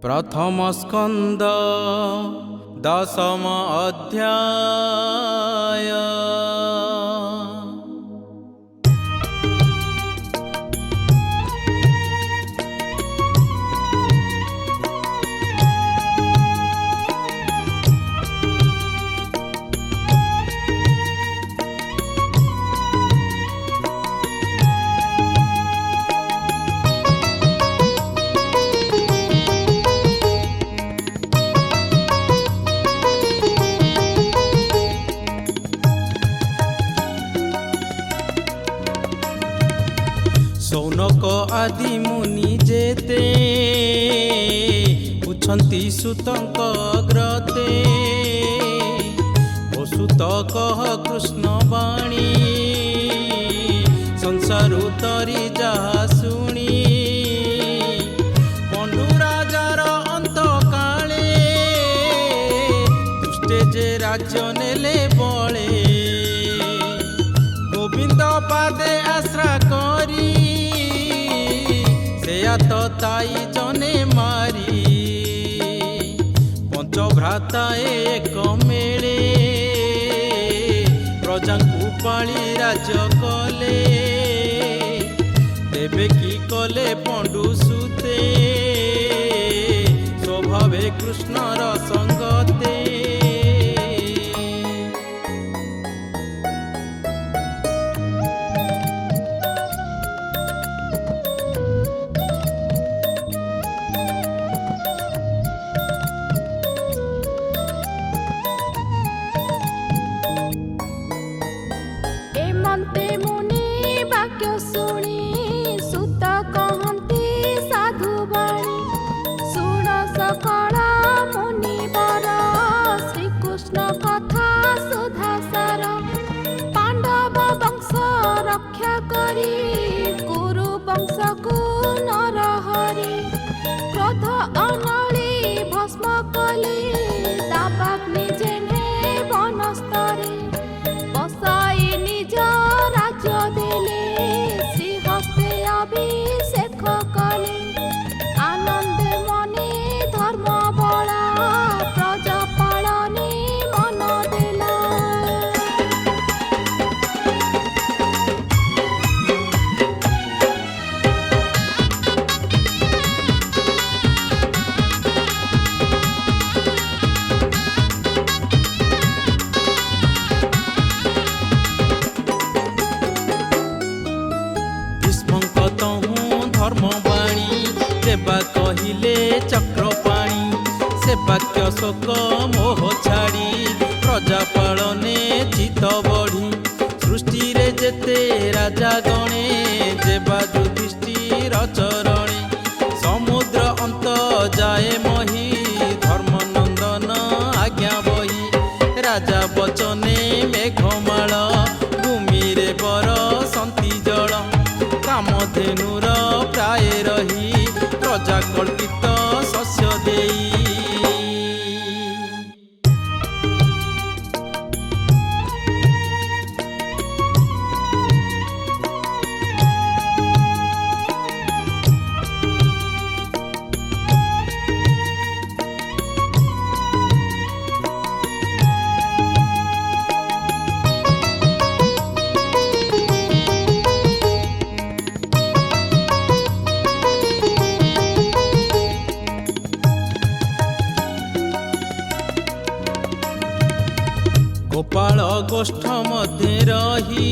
प्रथम स्कंद दशम अध्याय। सौनक आदि मुनि जेते पुछन्ति सुतंक अग्रते, सुत कह कृष्ण वाणी संसार तरी जहा शुणी। पंडु राजार अंत काले दुष्टे जे राज्य नेले बळे, गोविंद पादे आश्रा करी तो ताई जने मारी। पंच भ्राता एक मेले प्रजा पाली राज कले, तेबे की कले पंडु सुते स्वभावे कृष्णर संगते। मुनि वाक्य शुणी सुत कहन्ति साधु वाणी, शुण सकल मुनिवर श्रीकृष्ण कथा सुधासार। पांडव वंश रक्षा करी कुरु वंश को नरहरि, क्रोध अनली भस्म कली दावाग्नि जेने वनस्तरे। बसाई निज राज्य देले श्रीहस्ते अभिषेक कले, आनंद मने धर्म बला प्रजा पालने मन देला। धर्मवाणी देवा कहिले चक्रपाणी, से वाक्य शोक मोह छाड़ी प्रजा पालने चित बढ़ी। सृष्टि रे जेते राजा गणे देवा युधिष्ठिर चरणे, समुद्र अंत जाए मही धर्मनंदन आज्ञा बही। राजा बचने मेघमाल भूमि रे बरसंती जल, कामधेनुर प्राय रही प्रजा कल्पित शस्य देई। गोपाल गोष्ठ मध्य रही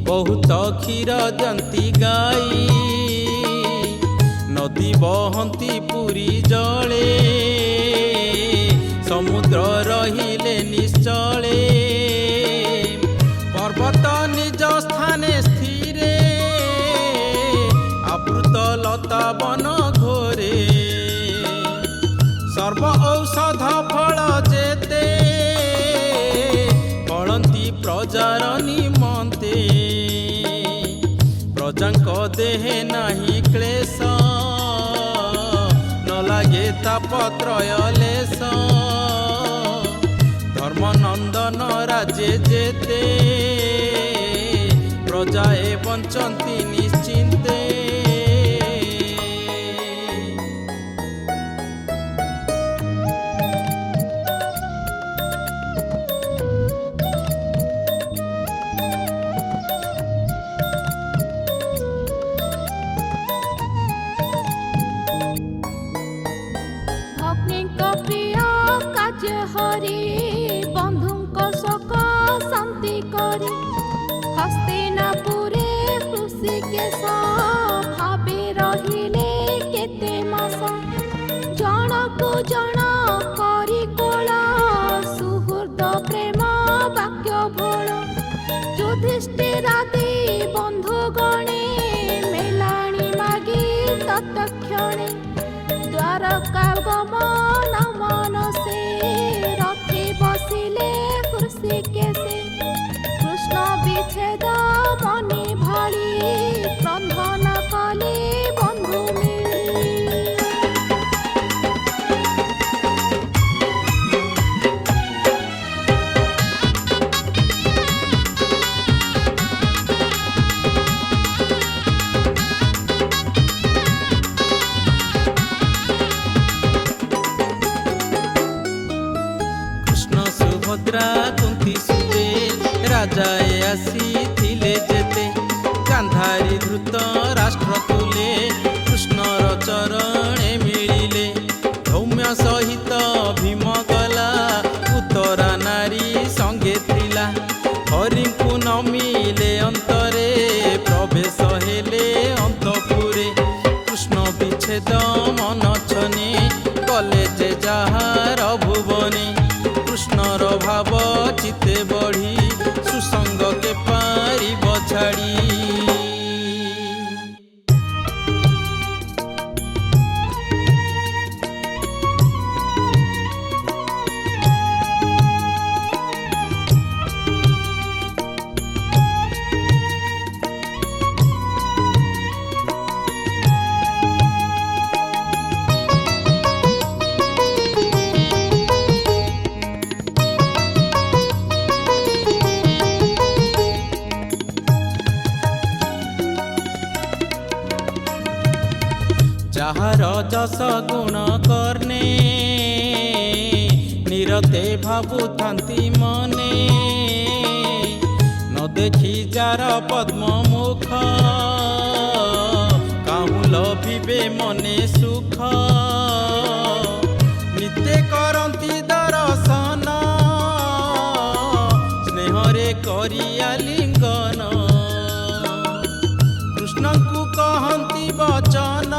बहुत क्षीर दंती गाई, नदी बहंती पुरी जले समुद्र रहिले निश्चले। पर्वत निज स्थाने स्थिरे आवृत लता वन घोरे। सर्व औषध फल जेते फलंती प्रजार निमंते, प्रजांक देहे नाही क्लेश न लागे तापत्रय लेश। धर्मनंदन राज्ये जेते प्रजाए बंचंती निश्चिंते। राज्य हरि बंधुଙ୍କ शोक शांति करी हस्तिनापुरे हृषिकेश भावे रहिले केते मास जनकु जन करी कोल सुहृद प्रेम वाक्य भोल युधिष्ठिरादि बंधुगणे मेलाणी मागी तत्क्षणे द्वारका गमन मनसे रथे बसिले हृषिकेशे कृष्ण विच्छेद मनि भଳି बंधन कले बंधु मिली। सुभद्रा कुंती सुते राजाए आसीथिले जेते गांधारी धृत राष्ट्र तुले कृष्णर चरणे मिलिले धौम्य सहित भीम गला उत्तरा नारी संगे थिला हरिଙ୍କୁ नमिले अंतरे प्रवेश हेले अंतपुरे कृष्ण विच्छेद मन छने कले जे जाहार भुवने कृष्णर भाव चिते बढ़ी सुसंग के पारी बछाड़ी যাহার যশ গুণ কর্ণে নিরতে ভাবুথান্তি মনে ন দেখি যার পদ্ম মুখ কাহু লভিবে মনে সুখ নিতে করন্তি দর্শন স্নেহরে করিয়া লিঙ্গন কৃষ্ণଙ୍କୁ কহন্তি বচন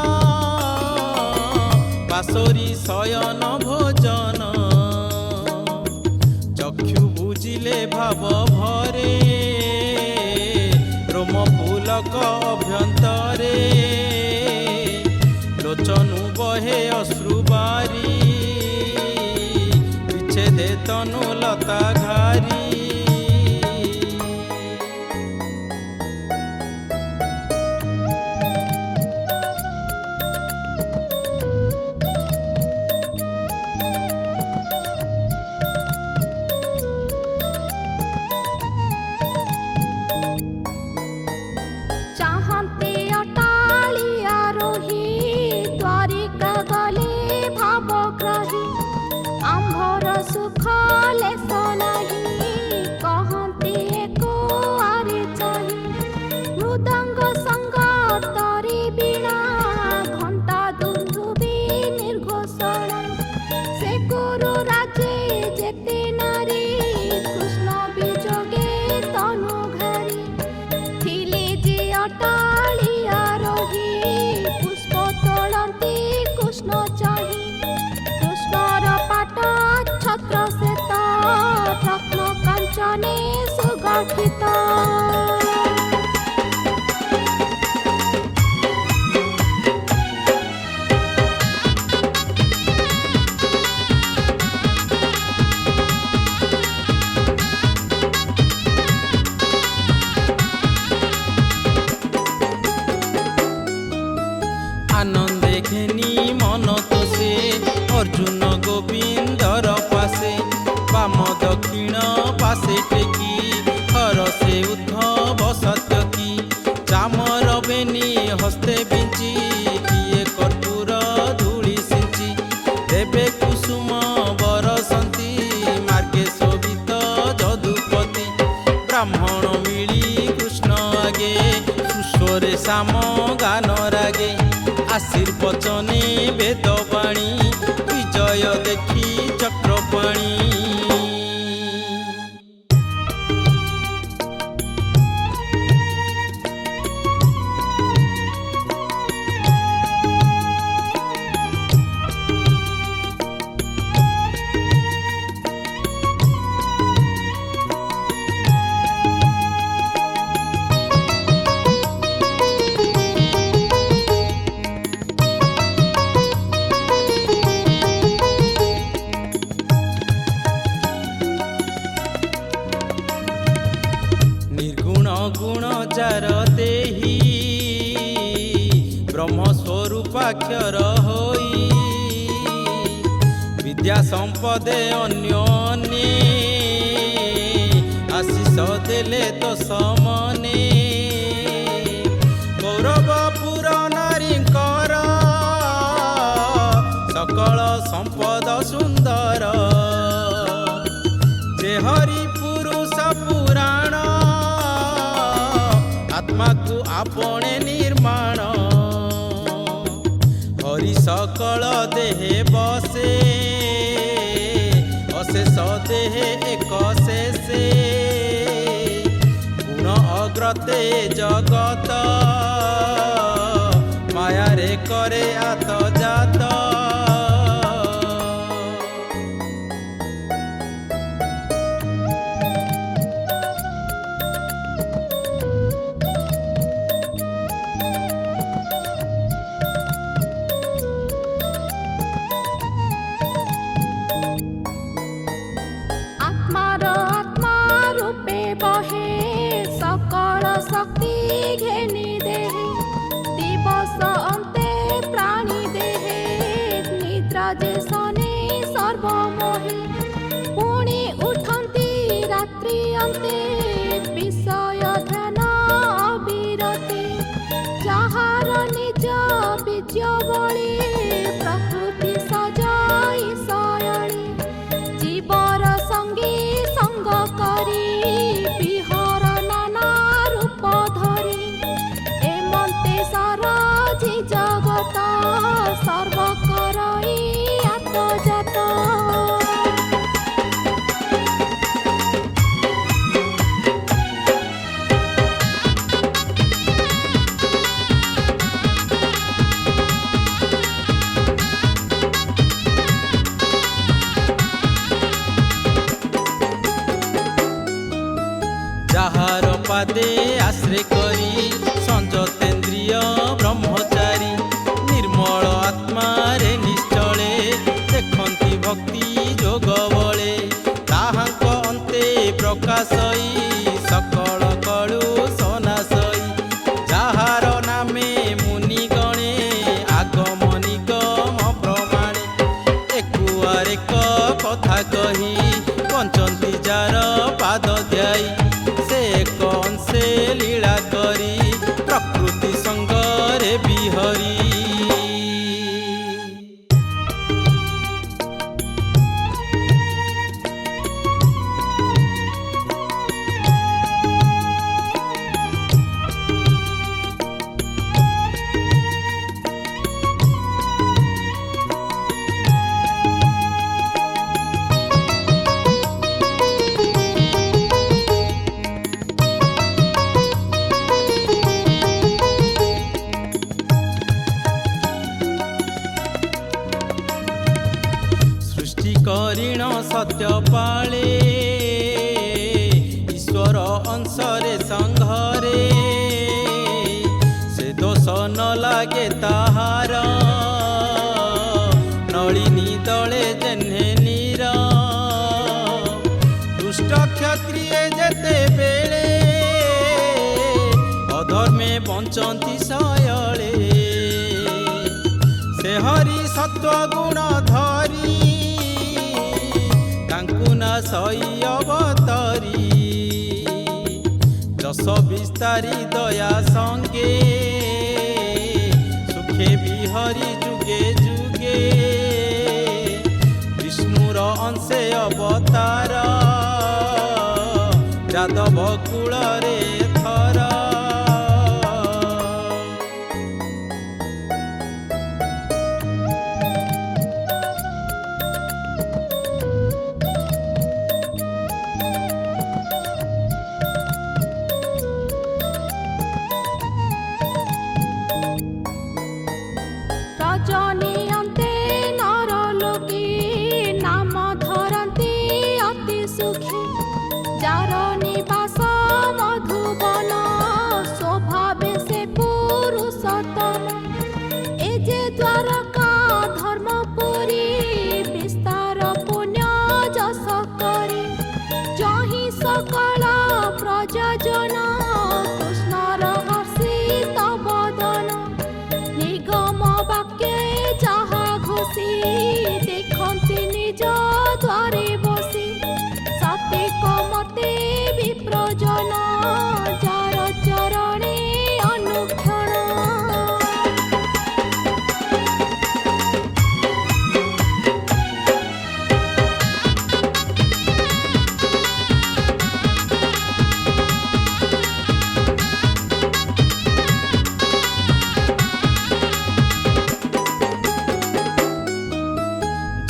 বাসরি শয়ন ভোজন চক্ষু বুঝিলে ভাব ভরে রোম পুলক অভ্যন্তরে লোচনু বহে অশ্রুবারি বিচ্ছেদে তনু লতা ঘারি सुख लेस नहीं कहते एको आरे चाही मृदंग संग तरी बीणा घंटा दुंदुबी निर्घोषण से गुरु राजे जेते नारी कृष्ण विजोगे तनु घारी थिले जे अटालिया रही पुष्प तोलंती कृष्ण चाही कृष्णर पाट छत्र श्वेत रत्न कांचने सुगठित आनंदे घेनी मन तो से अर्जुन गोविंदर पासे बाम दक्षिण पासे टेकी हर से उद्धव सत्यकी चामर बेनी हस्ते बिंची किए कर्पूर धूली सिंची देवे कुसुम बरसंती मार्गे शोभित जदुपति ब्राह्मण मिली कृष्ण आगे सुस्वरे श्याम गान रागे आशीर्वचने वेदवाणी विजय देखी चक्रपाणी ଗର୍ଭାକ୍ଷର ହୋଇ ବିଦ୍ୟା ସମ୍ପଦେ ଅନ୍ୟ ଅନ୍ୟେ ଆଶିଷ ଦେଲେ ତ ସମନେ କୌରବପୁର ନାରୀଙ୍କର ସକଳ ସମ୍ପଦ ସୁନ୍ଦର ଯେ ହରି ପୁରୁଷ ପୁରାଣ ଆତ୍ମାକୁ ଆପଣେ ନିର୍ମାଣ ହରି ସକଳ ଦେହେ ବସେ ଅଶେଷ ଦେହେ ଏକ ଶେଷେ ଗୁଣ ଅଗ୍ରତେ ଜଗତ ମାୟାରେ କରେ ଆତଜାତ ଆତ୍ମାର ଆତ୍ମା ରୂପେ ବହେ ସକଳ ଶକ୍ତି ଘେନି ଦେହେ ଦିବସ ଅନ୍ତେ ପ୍ରାଣୀ ଦେହେ ନିଦ୍ରା ଯେ ଶନେ ସର୍ବମୋହେ ପୁଣି ଉଠନ୍ତି ରାତ୍ରି ଅନ୍ତେ ବିଷୟ ଧ୍ୟାନ ଅବିରତି ଯାହାର ନିଜ ବୀଜ ବଳି ପ୍ରକୃତି ସଜାଇ ଶୟଳି জীবর সঙ্গে সঙ্গ করি বিহর নানা রূপ ধরি এমন্তে সরজি জগত সর্বকরই আত্মজাত যাহার পাদে আশ্রে করি সঞ্জতেন্দ্রিয় ব্রহ্মচারী নির্মল আত্মারে নিশ্চলে দেখন্তি ভক্তি যোগ বলে তাহাঙ্ক অন্তে প্রকাশই সকল কলু সনাশই যাহার নামে মুনি গণে আগমনিগম প্রমাণে একুয়ার এক কথা কহি পঞ্চন্তি যার পাদ ধ্যাই সে কংসে লীলা করি প্রকৃতি সঙ্গরে বিহরি করিণ সত্য পালে ঈশ্বর অংশরে সংঘরে সে দোষ ন লাগে তাহার নলিনী দলে জেনে নীর দুষ্ট ক্ষত্রিয়ে যেতে বেড়ে অধর্মে বঞ্চন্তি শয়লে সে হরি সত্য গুণ ধরি তাঙ্কু না সই অবতরি যশ বিস্তারি দয়া সঙ্গে সুখে বিহরি যুগে যুগে বিষ্ণুর অংশে অবতার যাদব কূଳରେ থর রজনী অন্তে নরলোকে নাম ধরন্তি অতি ଦ୍ୱାରେ ବସି ସତେ କମତେ ବିପ୍ରଜନ ଯାର ଚରଣେ ଅନୁକ୍ଷଣ।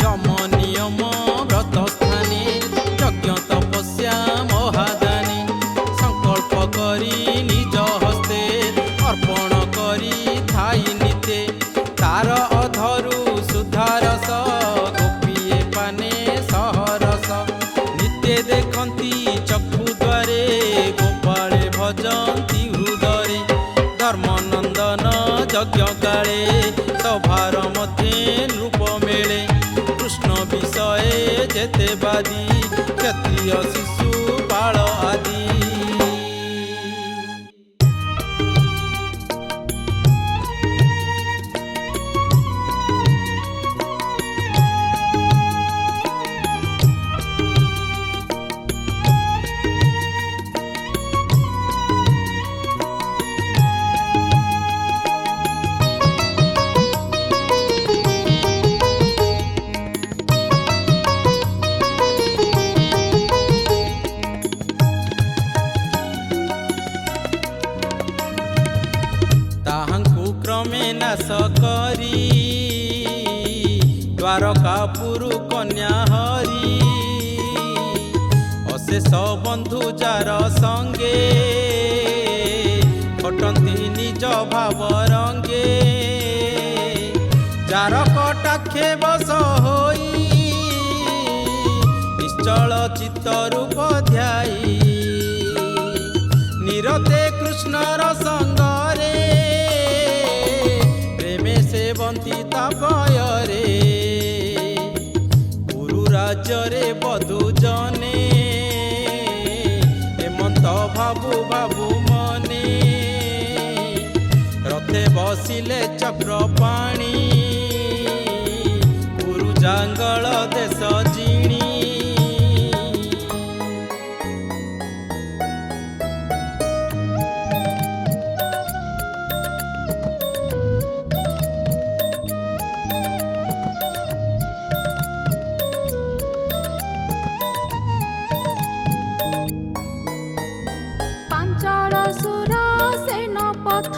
যম নিয়ম ব্রত স্থানে যজ্ঞ তপস্যা মহাদানী সংকল্প করি নিজ হস্তে অর্পণ করি থাই নিতে তার অধরু সুধারস গোপীয়ে পানে সহরস নিত্যে দেখন্তি চক্ষু দ্বারে গোপাଳେ ভজন্তি হৃদরে ধর্মনন্দন যজ্ঞ কাଳେ সভার মধ্যে নৃপ মেলে কৃষ্ণ বিষয়ে যেতে বাদী ক্ষত্রিয় শিশু বাଳ আদি। ତାହାଙ୍କୁ କ୍ରମେ ନାଶ କରି ଦ୍ୱାରକାପୁର କନ୍ୟା ହରି ଅଶେଷ ବନ୍ଧୁ ଯାର ସଙ୍ଗେ ଖଟନ୍ତି ନିଜ ଭାବ ରଙ୍ଗେ ଯାର କଟାକ୍ଷେ ବଶ ହୋଇ ନିଶ୍ଚଳ ଚିତ୍ତ ରୂପ ଧ୍ୟାଇ ନିରତେ କୃଷ୍ଣର ସଙ୍ଗରେ ପ୍ରେମେ ସେବନ୍ତି ତାପୟରେ ଗୁରୁ ରାଜ୍ୟରେ ବଧୁ ଜନେ ହେମନ୍ତ ଭାବୁ ଭାବୁ ମନେ ରଥେ ବସିଲେ ଚକ୍ର ପାଣି ଗୁରୁ ଜାଙ୍ଗଳ ଦେଶ ଜିଣି। ପାଞ୍ଚଳ ସୁର ସେନପଥ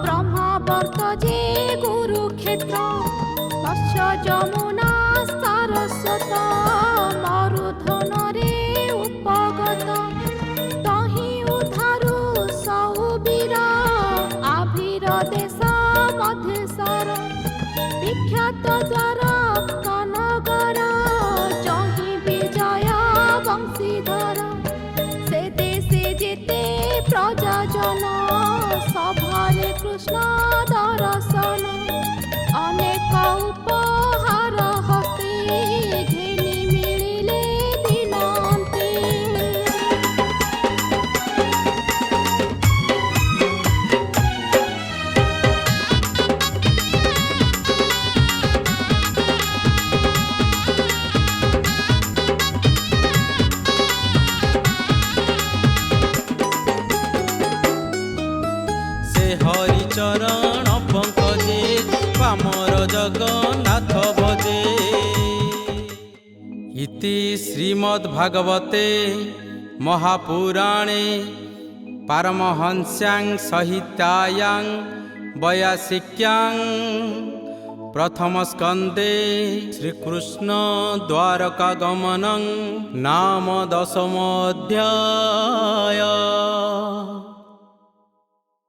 ବ୍ରହ୍ମାବର୍ତ୍ତ ଯେ ଗୁରୁକ୍ଷେତ୍ର ବତ୍ସ ଯମୁନା ସାରସ୍ୱତ ମରୁଧନରେ ଉପଗତ ତହିଁ ଉଧାରୁ ସଉବୀର ଆଭିର ଦେଶ ମଧ୍ୟେଶର ବିଖ୍ୟାତ ଦ୍ୱାର କନଗର ଜହିଁ ବିଜୟ ବଂଶୀଧର ସେ ଦେଶେ ଯେତେ ପ୍ରଜାଜନ ସଭାରେ କୃଷ୍ଣ ଦର୍ଶନ ଅନେକ ଉପହାର ହସ୍ତେ ଘେନି ମିଳିଲେ ଦିନାନ୍ତେ। হরিচরণ পঙ্কজে পামর জগন্নাথ ভজে। ইতি শ্রীমদ্ভাগবতে মহাপুরাণে পারমহংস্যাং সহিতায়াং বয়াসিক্যাং প্রথম স্কন্ধে শ্রীকৃষ্ণ দ্বারকাগমনং নাম 10ম অধ্যায়।